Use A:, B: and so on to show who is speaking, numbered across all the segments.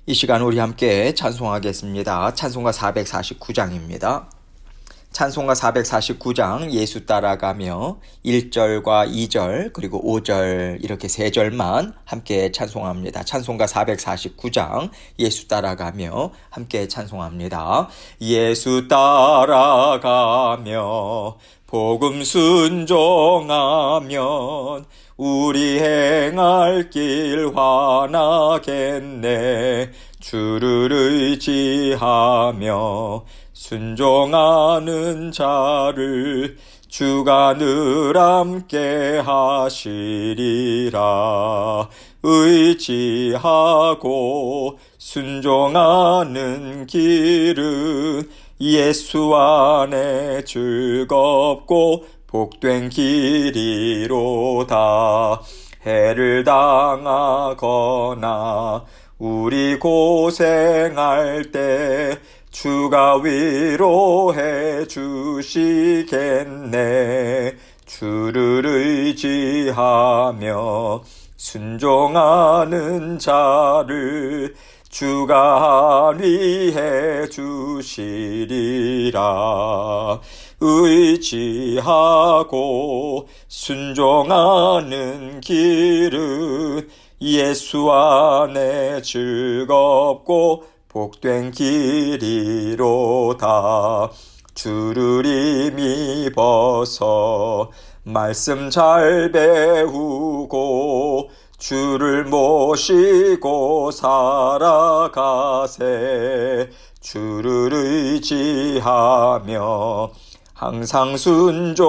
A: 이 시간 우리 함께 찬송하겠습니다. 찬송가 449장입니다. 찬송가 449장 예수 따라가며 1절과 2절 그리고 5절 이렇게 3절만 함께 찬송합니다. 찬송가 449장 예수 따라가며 함께 찬송합니다. 예수 따라가며 복음 순종하면 우리 행할 길 환하겠네. 주를 의지하며 순종하는 자를 주가 늘 함께 하시리라. 의지하고 순종하는 길은 예수 안에 즐겁고 복된 길이로다. 해를 당하거나 우리 고생할 때 주가 위로해 주시겠네. 주를 의지하며 순종하는 자를 주가 안위해 주시리라. 의지하고 순종하는 길은 예수 안에 즐겁고 복된 길이로다. 주를 힘입어서 말씀 잘 배우고 주를 모시고 살아가세. 주를 의지하며 항상 순종하면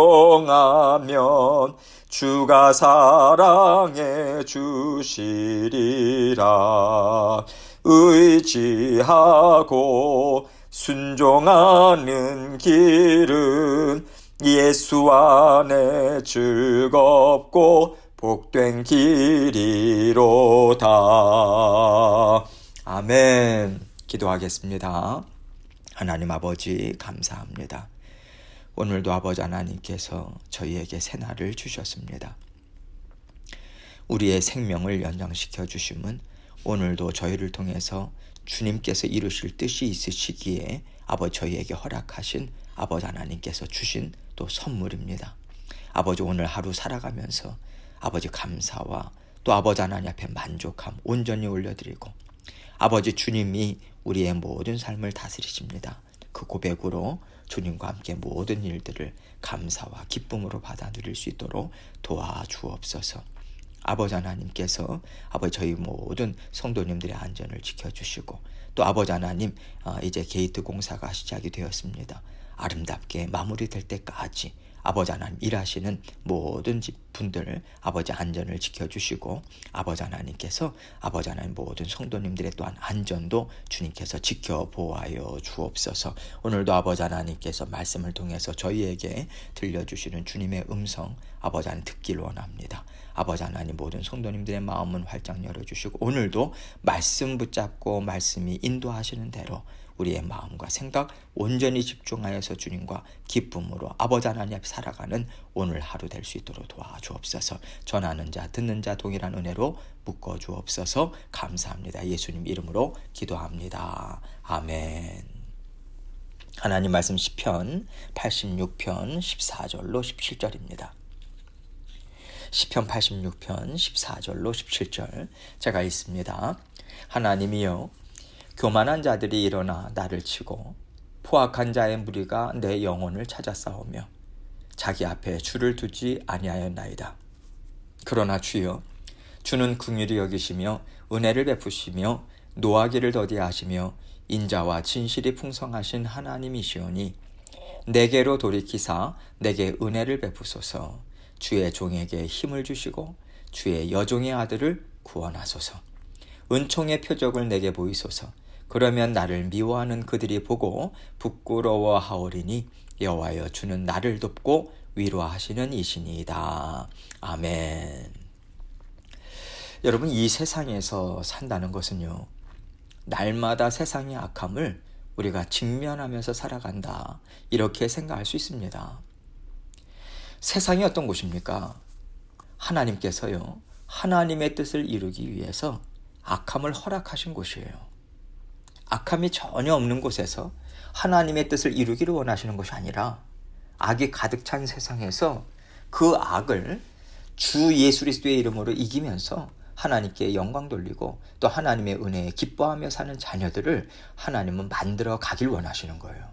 A: 주가 사랑해 주시리라. 의지하고 순종하는 길은 예수 안에 즐겁고 복된 길이로다. 아멘. 기도하겠습니다. 하나님 아버지 감사합니다. 오늘도 아버지 하나님께서 저희에게 새날을 주셨습니다. 우리의 생명을 연장시켜 주심은 오늘도 저희를 통해서 주님께서 이루실 뜻이 있으시기에 아버지 저희에게 허락하신 아버지 하나님께서 주신 또 선물입니다. 아버지 오늘 하루 살아가면서 아버지 감사와 또 아버지 하나님 앞에 만족함 온전히 올려드리고 아버지 주님이 우리의 모든 삶을 다스리십니다. 그 고백으로 주님과 함께 모든 일들을 감사와 기쁨으로 받아 누릴 수 있도록 도와주옵소서. 아버지 하나님께서 아버지 저희 모든 성도님들의 안전을 지켜주시고 또 아버지 하나님 이제 게이트 공사가 시작이 되었습니다. 아름답게 마무리될 때까지 아버지 하나님 일하시는 모든 분들 아버지 안전을 지켜주시고 아버지 하나님께서 아버지 하나님 모든 성도님들의 또한 안전도 주님께서 지켜보아요 주옵소서. 오늘도 아버지 하나님께서 말씀을 통해서 저희에게 들려주시는 주님의 음성 아버지 하나님 듣기를 원합니다. 아버지 하나님 모든 성도님들의 마음은 활짝 열어주시고 오늘도 말씀 붙잡고 말씀이 인도하시는 대로 우리의 마음과 생각 온전히 집중하여서 주님과 기쁨으로 아버지 하나님 앞에 살아가는 오늘 하루 될 수 있도록 도와주옵소서. 전하는 자 듣는 자 동일한 은혜로 묶어주옵소서. 감사합니다. 예수님 이름으로 기도합니다. 아멘. 하나님 말씀 시편 86편 14절로 17절입니다. 시편 86편 14절로 17절 제가 읽습니다. 하나님이여 교만한 자들이 일어나 나를 치고 포악한 자의 무리가 내 영혼을 찾아 싸우며 자기 앞에 주를 두지 아니하였나이다. 그러나 주여 주는 긍휼히 여기시며 은혜를 베푸시며 노하기를 더디하시며 인자와 진실이 풍성하신 하나님이시오니 내게로 돌이키사 내게 은혜를 베푸소서. 주의 종에게 힘을 주시고 주의 여종의 아들을 구원하소서. 은총의 표적을 내게 보이소서. 그러면 나를 미워하는 그들이 보고 부끄러워하오리니 여호와여 주는 나를 돕고 위로하시는 이시니이다. 아멘. 여러분 이 세상에서 산다는 것은요 날마다 세상의 악함을 우리가 직면하면서 살아간다 이렇게 생각할 수 있습니다. 세상이 어떤 곳입니까? 하나님께서요 하나님의 뜻을 이루기 위해서 악함을 허락하신 곳이에요. 악함이 전혀 없는 곳에서 하나님의 뜻을 이루기를 원하시는 것이 아니라 악이 가득 찬 세상에서 그 악을 주 예수 그리스도의 이름으로 이기면서 하나님께 영광 돌리고 또 하나님의 은혜에 기뻐하며 사는 자녀들을 하나님은 만들어 가길 원하시는 거예요.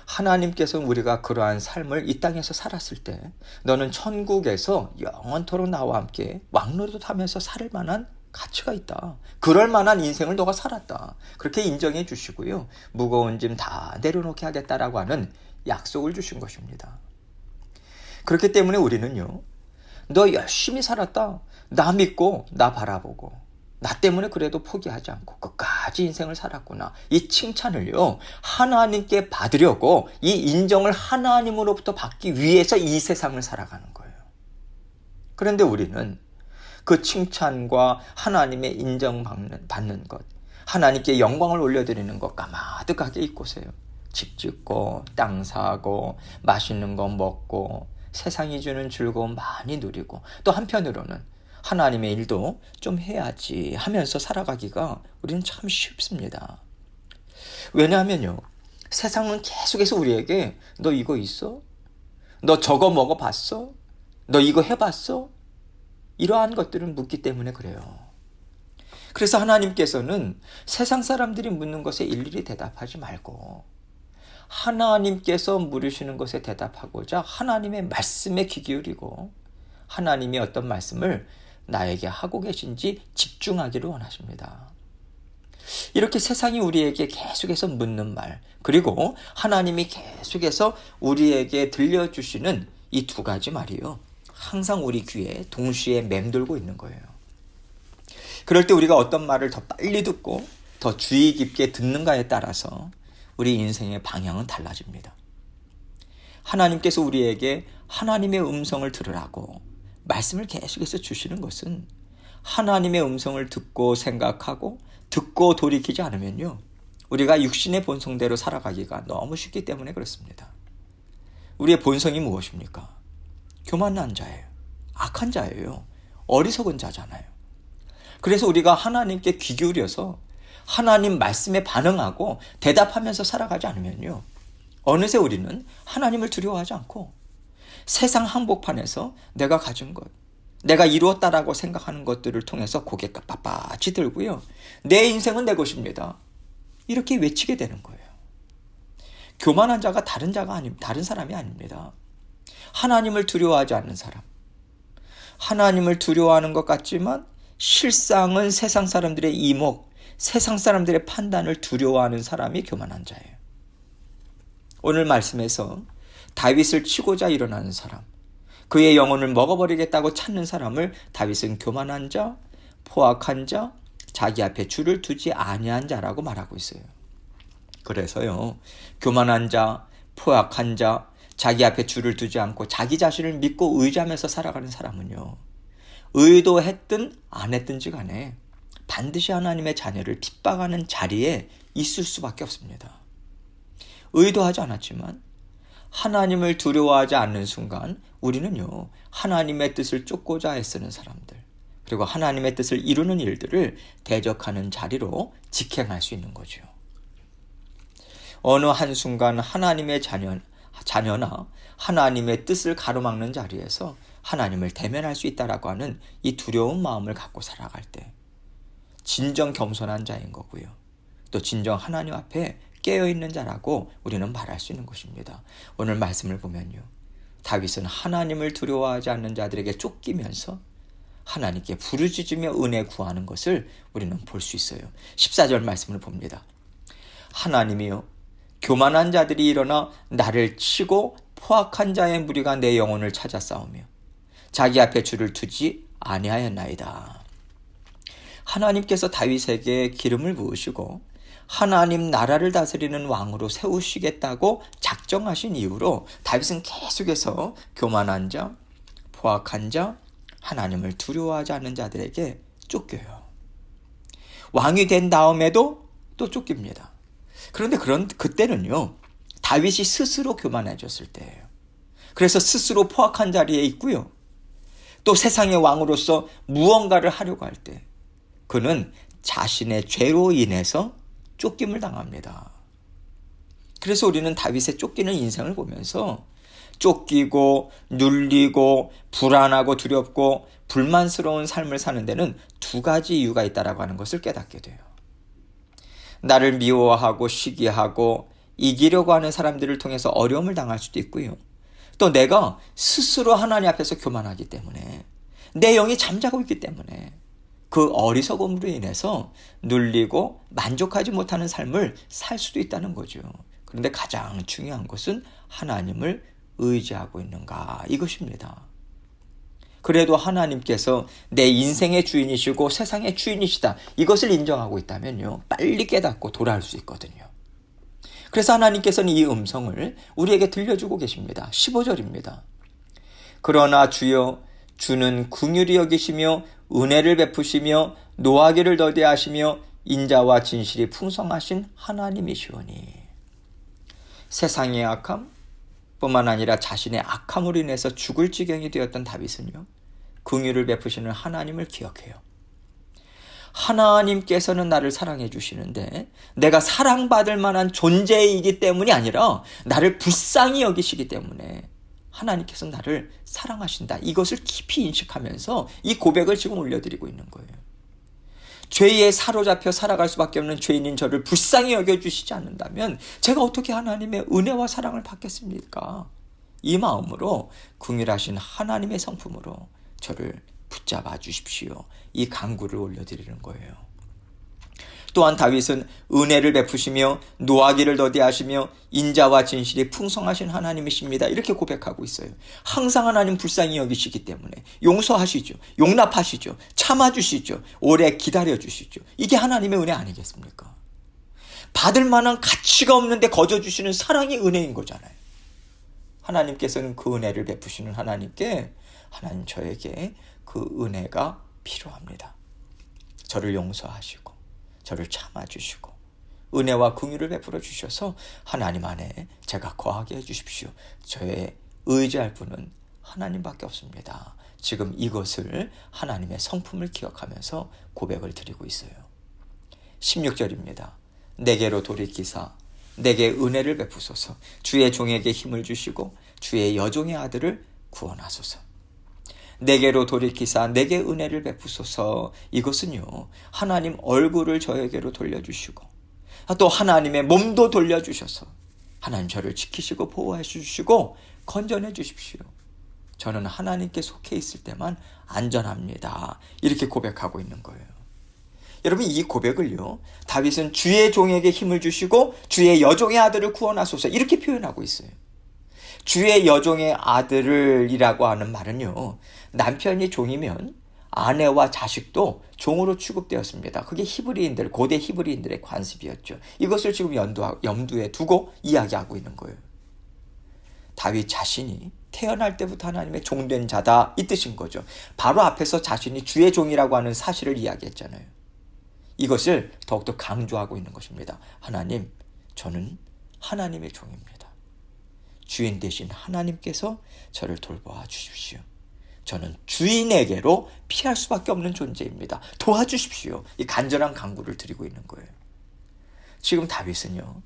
A: 하나님께서 우리가 그러한 삶을 이 땅에서 살았을 때 너는 천국에서 영원토록 나와 함께 왕노릇하면서 살 만한 가치가 있다. 그럴 만한 인생을 너가 살았다. 그렇게 인정해 주시고요. 무거운 짐 다 내려놓게 하겠다라고 하는 약속을 주신 것입니다. 그렇기 때문에 우리는요. 너 열심히 살았다. 나 믿고 나 바라보고 나 때문에 그래도 포기하지 않고 끝까지 인생을 살았구나. 이 칭찬을요. 하나님께 받으려고 이 인정을 하나님으로부터 받기 위해서 이 세상을 살아가는 거예요. 그런데 우리는 그 칭찬과 하나님의 인정받는 것, 하나님께 영광을 올려드리는 것 까마득하게 잊고서요. 집 짓고 땅 사고 맛있는 거 먹고 세상이 주는 즐거움 많이 누리고 또 한편으로는 하나님의 일도 좀 해야지 하면서 살아가기가 우리는 참 쉽습니다. 왜냐하면요. 세상은 계속해서 우리에게 너 이거 있어? 너 저거 먹어봤어? 너 이거 해봤어? 이러한 것들을 묻기 때문에 그래요. 그래서 하나님께서는 세상 사람들이 묻는 것에 일일이 대답하지 말고 하나님께서 물으시는 것에 대답하고자 하나님의 말씀에 귀 기울이고 하나님이 어떤 말씀을 나에게 하고 계신지 집중하기를 원하십니다. 이렇게 세상이 우리에게 계속해서 묻는 말, 그리고 하나님이 계속해서 우리에게 들려주시는 이 두 가지 말이요. 항상 우리 귀에 동시에 맴돌고 있는 거예요. 그럴 때 우리가 어떤 말을 더 빨리 듣고 더 주의 깊게 듣는가에 따라서 우리 인생의 방향은 달라집니다. 하나님께서 우리에게 하나님의 음성을 들으라고 말씀을 계속해서 주시는 것은 하나님의 음성을 듣고 생각하고 듣고 돌이키지 않으면요. 우리가 육신의 본성대로 살아가기가 너무 쉽기 때문에 그렇습니다. 우리의 본성이 무엇입니까? 교만한 자예요. 악한 자예요. 어리석은 자잖아요. 그래서 우리가 하나님께 귀 기울여서 하나님 말씀에 반응하고 대답하면서 살아가지 않으면요. 어느새 우리는 하나님을 두려워하지 않고 세상 한복판에서 내가 가진 것, 내가 이루었다라고 생각하는 것들을 통해서 고개 빳빳이 들고요. 내 인생은 내 것입니다. 이렇게 외치게 되는 거예요. 교만한 자가 다른 사람이 아닙니다. 하나님을 두려워하지 않는 사람. 하나님을 두려워하는 것 같지만 실상은 세상 사람들의 이목, 세상 사람들의 판단을 두려워하는 사람이 교만한 자예요. 오늘 말씀에서 다윗을 치고자 일어나는 사람, 그의 영혼을 먹어버리겠다고 찾는 사람을 다윗은 교만한 자, 포악한 자, 자기 앞에 줄을 두지 아니한 자라고 말하고 있어요. 그래서요, 교만한 자, 포악한 자, 자기 앞에 줄을 두지 않고 자기 자신을 믿고 의지하면서 살아가는 사람은요, 의도했든 안 했든지 간에 반드시 하나님의 자녀를 핍박하는 자리에 있을 수밖에 없습니다. 의도하지 않았지만 하나님을 두려워하지 않는 순간 우리는요, 하나님의 뜻을 쫓고자 애쓰는 사람들, 그리고 하나님의 뜻을 이루는 일들을 대적하는 자리로 직행할 수 있는 거죠. 어느 한순간 하나님의 자녀나 하나님의 뜻을 가로막는 자리에서 하나님을 대면할 수 있다라고 하는 이 두려운 마음을 갖고 살아갈 때 진정 겸손한 자인 거고요. 또 진정 하나님 앞에 깨어있는 자라고 우리는 말할 수 있는 것입니다. 오늘 말씀을 보면요. 다윗은 하나님을 두려워하지 않는 자들에게 쫓기면서 하나님께 부르짖으며 은혜 구하는 것을 우리는 볼 수 있어요. 14절 말씀을 봅니다. 하나님이여, 교만한 자들이 일어나 나를 치고 포악한 자의 무리가 내 영혼을 찾아 싸우며 자기 앞에 줄을 두지 아니하였나이다. 하나님께서 다윗에게 기름을 부으시고 하나님 나라를 다스리는 왕으로 세우시겠다고 작정하신 이후로 다윗은 계속해서 교만한 자, 포악한 자, 하나님을 두려워하지 않는 자들에게 쫓겨요. 왕이 된 다음에도 또 쫓깁니다. 그런데 그때는요, 다윗이 스스로 교만해졌을 때예요. 그래서 스스로 포악한 자리에 있고요. 또 세상의 왕으로서 무언가를 하려고 할 때 그는 자신의 죄로 인해서 쫓김을 당합니다. 그래서 우리는 다윗의 쫓기는 인생을 보면서 쫓기고 눌리고 불안하고 두렵고 불만스러운 삶을 사는 데는 두 가지 이유가 있다라고 하는 것을 깨닫게 돼요. 나를 미워하고 시기하고 이기려고 하는 사람들을 통해서 어려움을 당할 수도 있고요. 또 내가 스스로 하나님 앞에서 교만하기 때문에 내 영이 잠자고 있기 때문에 그 어리석음으로 인해서 눌리고 만족하지 못하는 삶을 살 수도 있다는 거죠. 그런데 가장 중요한 것은 하나님을 의지하고 있는가 이것입니다. 그래도 하나님께서 내 인생의 주인이시고 세상의 주인이시다 이것을 인정하고 있다면요 빨리 깨닫고 돌아올 수 있거든요. 그래서 하나님께서는 이 음성을 우리에게 들려주고 계십니다. 15절입니다. 그러나 주여 주는 긍휼히 여기시며 은혜를 베푸시며 노하기를 더디하시며 인자와 진실이 풍성하신 하나님이시오니. 세상의 악함 뿐만 아니라 자신의 악함으로 인해서 죽을 지경이 되었던 다윗은요 긍휼을 베푸시는 하나님을 기억해요. 하나님께서는 나를 사랑해 주시는데 내가 사랑받을 만한 존재이기 때문이 아니라 나를 불쌍히 여기시기 때문에 하나님께서 나를 사랑하신다. 이것을 깊이 인식하면서 이 고백을 지금 올려드리고 있는 거예요. 죄에 사로잡혀 살아갈 수밖에 없는 죄인인 저를 불쌍히 여겨주시지 않는다면 제가 어떻게 하나님의 은혜와 사랑을 받겠습니까? 이 마음으로 긍휼하신 하나님의 성품으로 저를 붙잡아 주십시오. 이 간구를 올려드리는 거예요. 또한 다윗은 은혜를 베푸시며 노하기를 더디하시며 인자와 진실이 풍성하신 하나님이십니다. 이렇게 고백하고 있어요. 항상 하나님 불쌍히 여기시기 때문에 용서하시죠. 용납하시죠. 참아주시죠. 오래 기다려주시죠. 이게 하나님의 은혜 아니겠습니까? 받을 만한 가치가 없는데 거저주시는 사랑이 은혜인 거잖아요. 하나님께서는 그 은혜를 베푸시는 하나님께 하나님 저에게 그 은혜가 필요합니다. 저를 용서하시고 저를 참아주시고 은혜와 긍휼을 베풀어 주셔서 하나님 안에 제가 거하게 해주십시오. 저의 의지할 분은 하나님밖에 없습니다. 지금 이것을 하나님의 성품을 기억하면서 고백을 드리고 있어요. 16절입니다. 내게로 돌이키사 내게 은혜를 베푸소서. 주의 종에게 힘을 주시고 주의 여종의 아들을 구원하소서. 내게로 돌이키사 내게 은혜를 베푸소서. 이것은요 하나님 얼굴을 저에게로 돌려주시고 또 하나님의 몸도 돌려주셔서 하나님 저를 지키시고 보호해 주시고 건전해 주십시오. 저는 하나님께 속해 있을 때만 안전합니다. 이렇게 고백하고 있는 거예요. 여러분 이 고백을요 다윗은 주의 종에게 힘을 주시고 주의 여종의 아들을 구원하소서 이렇게 표현하고 있어요. 주의 여종의 아들이라고 하는 말은요 남편이 종이면 아내와 자식도 종으로 취급되었습니다. 그게 히브리인들 고대 히브리인들의 관습이었죠. 이것을 지금 염두에 두고 이야기하고 있는 거예요. 다윗 자신이 태어날 때부터 하나님의 종된 자다 이 뜻인 거죠. 바로 앞에서 자신이 주의 종이라고 하는 사실을 이야기했잖아요. 이것을 더욱더 강조하고 있는 것입니다. 하나님 저는 하나님의 종입니다. 주인 되신 하나님께서 저를 돌보아 주십시오. 저는 주인에게로 피할 수밖에 없는 존재입니다. 도와주십시오. 이 간절한 간구를 드리고 있는 거예요. 지금 다윗은요.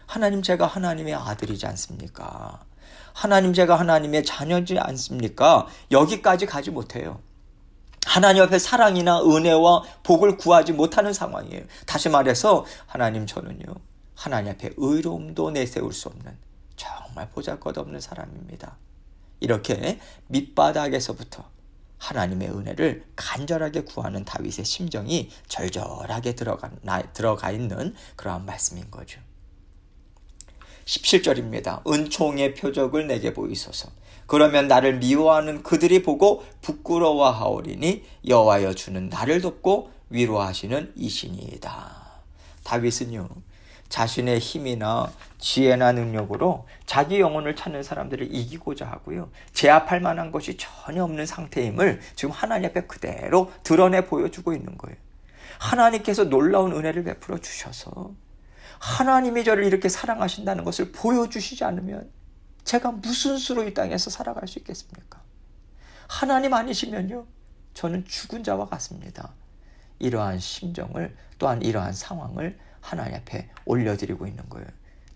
A: 하나님 제가 하나님의 아들이지 않습니까? 하나님 제가 하나님의 자녀지 않습니까? 여기까지 가지 못해요. 하나님 앞에 사랑이나 은혜와 복을 구하지 못하는 상황이에요. 다시 말해서 하나님 저는요. 하나님 앞에 의로움도 내세울 수 없는 정말 보잘것없는 사람입니다. 이렇게 밑바닥에서부터 하나님의 은혜를 간절하게 구하는 다윗의 심정이 절절하게 들어가 있는 그러한 말씀인 거죠. 17절입니다. 은총의 표적을 내게 보이소서. 그러면 나를 미워하는 그들이 보고 부끄러워하오리니 여호와여 주는 나를 돕고 위로하시는 이신이이다. 다윗은요. 자신의 힘이나 지혜나 능력으로 자기 영혼을 찾는 사람들을 이기고자 하고요. 제압할 만한 것이 전혀 없는 상태임을 지금 하나님 앞에 그대로 드러내 보여주고 있는 거예요. 하나님께서 놀라운 은혜를 베풀어 주셔서 하나님이 저를 이렇게 사랑하신다는 것을 보여주시지 않으면 제가 무슨 수로 이 땅에서 살아갈 수 있겠습니까? 하나님 아니시면요. 저는 죽은 자와 같습니다. 이러한 심정을 또한 이러한 상황을 하나님 앞에 올려드리고 있는 거예요.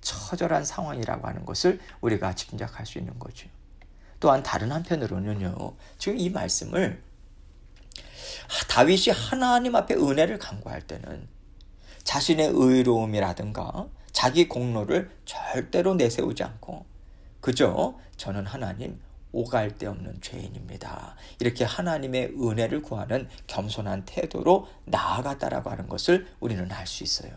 A: 처절한 상황이라고 하는 것을 우리가 짐작할 수 있는 거죠. 또한 다른 한편으로는요, 지금 이 말씀을 다윗이 하나님 앞에 은혜를 간구할 때는 자신의 의로움이라든가 자기 공로를 절대로 내세우지 않고 그저 저는 하나님 오갈 데 없는 죄인입니다, 이렇게 하나님의 은혜를 구하는 겸손한 태도로 나아갔다라고 하는 것을 우리는 알 수 있어요.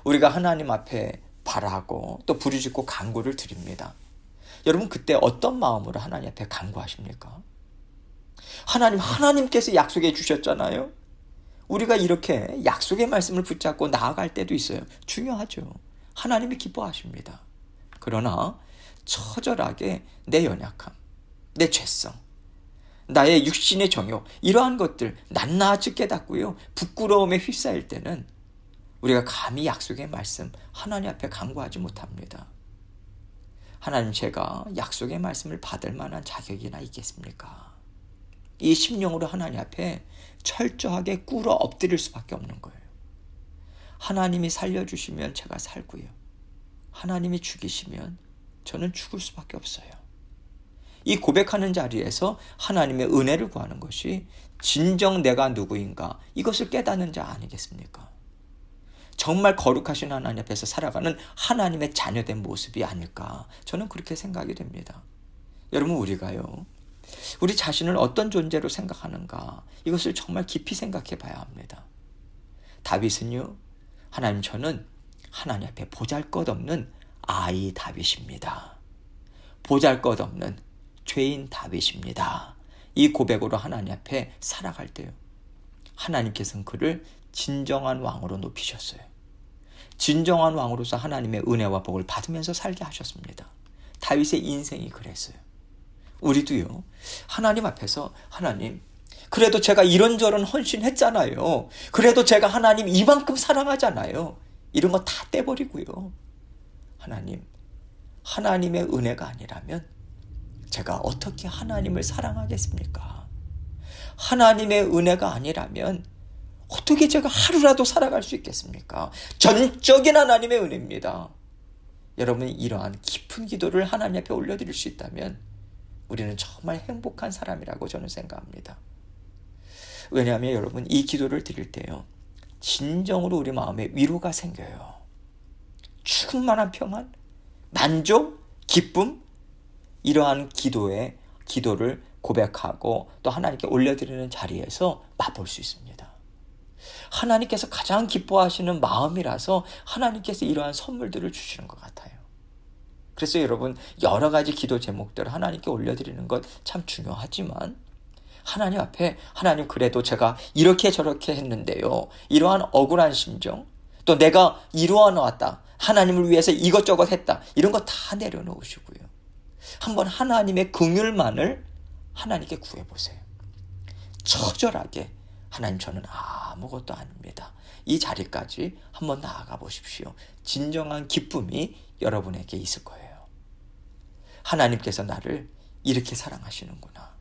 A: 우리가 하나님 앞에 바라고 또 부르짖고 간구를 드립니다. 여러분, 그때 어떤 마음으로 하나님 앞에 간구하십니까? 하나님께서 약속해 주셨잖아요. 우리가 이렇게 약속의 말씀을 붙잡고 나아갈 때도 있어요. 중요하죠. 하나님이 기뻐하십니다. 그러나 처절하게 내 연약함, 내 죄성, 나의 육신의 정욕, 이러한 것들 낱낱이 깨닫고요, 부끄러움에 휩싸일 때는 우리가 감히 약속의 말씀 하나님 앞에 간구하지 못합니다. 하나님, 제가 약속의 말씀을 받을 만한 자격이나 있겠습니까? 이 심령으로 하나님 앞에 철저하게 꿇어 엎드릴 수밖에 없는 거예요. 하나님이 살려주시면 제가 살고요, 하나님이 죽이시면 저는 죽을 수밖에 없어요. 이 고백하는 자리에서 하나님의 은혜를 구하는 것이 진정 내가 누구인가, 이것을 깨닫는 자 아니겠습니까? 정말 거룩하신 하나님 앞에서 살아가는 하나님의 자녀된 모습이 아닐까, 저는 그렇게 생각이 됩니다. 여러분, 우리가요, 우리 자신을 어떤 존재로 생각하는가, 이것을 정말 깊이 생각해 봐야 합니다. 다윗은요, 하나님, 저는 하나님 앞에 보잘것없는 아이 다윗입니다. 보잘것없는 죄인 다윗입니다. 이 고백으로 하나님 앞에 살아갈 때요, 하나님께서는 그를 진정한 왕으로 높이셨어요. 진정한 왕으로서 하나님의 은혜와 복을 받으면서 살게 하셨습니다. 다윗의 인생이 그랬어요. 우리도요, 하나님 앞에서 하나님, 그래도 제가 이런저런 헌신했잖아요. 그래도 제가 하나님 이만큼 사랑하잖아요. 이런 거 다 떼버리고요, 하나님, 하나님의 은혜가 아니라면 제가 어떻게 하나님을 사랑하겠습니까? 하나님의 은혜가 아니라면 어떻게 제가 하루라도 살아갈 수 있겠습니까? 전적인 하나님의 은혜입니다. 여러분, 이러한 깊은 기도를 하나님 앞에 올려드릴 수 있다면 우리는 정말 행복한 사람이라고 저는 생각합니다. 왜냐하면 여러분, 이 기도를 드릴 때요, 진정으로 우리 마음에 위로가 생겨요. 충만한 평안, 만족, 기쁨, 이러한 기도를 고백하고 또 하나님께 올려드리는 자리에서 맛볼 수 있습니다. 하나님께서 가장 기뻐하시는 마음이라서 하나님께서 이러한 선물들을 주시는 것 같아요. 그래서 여러분, 여러 가지 기도 제목들을 하나님께 올려드리는 것 참 중요하지만 하나님 앞에, 하나님, 그래도 제가 이렇게 저렇게 했는데요, 이러한 억울한 심정, 또 내가 이루어 놓았다, 하나님을 위해서 이것저것 했다, 이런 거 다 내려놓으시고요, 한번 하나님의 긍휼만을 하나님께 구해보세요. 처절하게, 하나님, 저는 아무것도 아닙니다, 이 자리까지 한번 나아가 보십시오. 진정한 기쁨이 여러분에게 있을 거예요. 하나님께서 나를 이렇게 사랑하시는구나,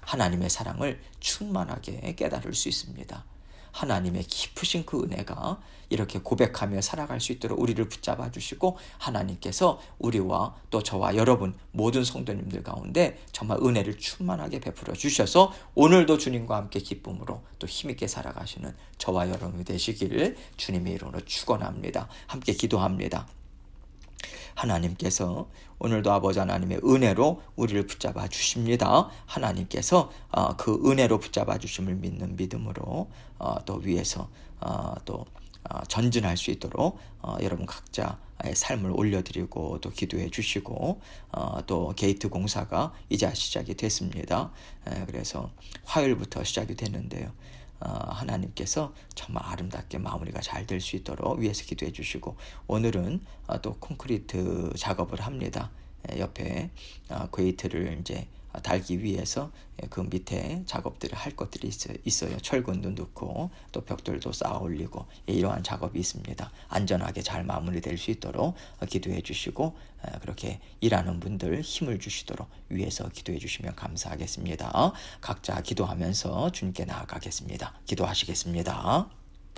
A: 하나님의 사랑을 충만하게 깨달을 수 있습니다. 하나님의 깊으신 그 은혜가 이렇게 고백하며 살아갈 수 있도록 우리를 붙잡아 주시고, 하나님께서 우리와 또 저와 여러분 모든 성도님들 가운데 정말 은혜를 충만하게 베풀어 주셔서 오늘도 주님과 함께 기쁨으로 또 힘있게 살아가시는 저와 여러분이 되시기를 주님의 이름으로 축원합니다. 함께 기도합니다. 하나님께서 오늘도 아버지 하나님의 은혜로 우리를 붙잡아 주십니다. 하나님께서 그 은혜로 붙잡아 주심을 믿는 믿음으로 또 위에서 또 전진할 수 있도록 여러분 각자의 삶을 올려드리고 또 기도해 주시고, 또 게이트 공사가 이제 시작이 됐습니다. 그래서 화요일부터 시작이 됐는데요, 하나님께서 정말 아름답게 마무리가 잘 될 수 있도록 위에서 기도해 주시고, 오늘은 또 콘크리트 작업을 합니다. 옆에 게이트를 이제 달기 위해서 그 밑에 작업들을 할 것들이 있어요. 철근도 넣고 또 벽돌도 쌓아 올리고 이러한 작업이 있습니다. 안전하게 잘 마무리될 수 있도록 기도해 주시고, 그렇게 일하는 분들 힘을 주시도록 위에서 기도해 주시면 감사하겠습니다. 각자 기도하면서 주님께 나아가겠습니다. 기도하시겠습니다.